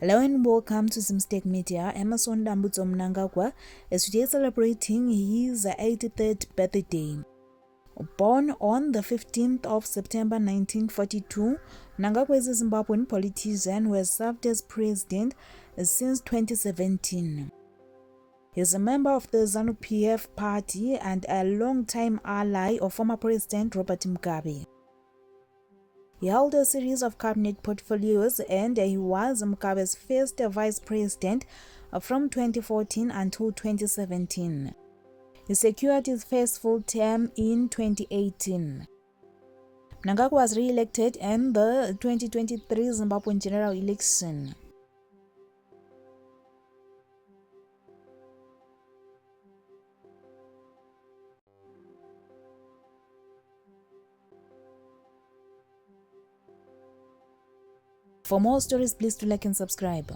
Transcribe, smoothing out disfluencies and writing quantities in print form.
Hello and welcome to Zimstech Media. Emmerson Mnangagwa is today celebrating his 83rd birthday. Born on the 15th of September 1942, Mnangagwa is a Zimbabwean politician who has served as president since 2017. He is a member of the ZANU-PF party and a long-time ally of former President Robert Mugabe. He held a series of cabinet portfolios and he was Mugabe's first vice president from 2014 until 2017. He secured his first full term in 2018. Mnangagwa was re-elected in the 2023 Zimbabwean general election. For more stories, please do like and subscribe.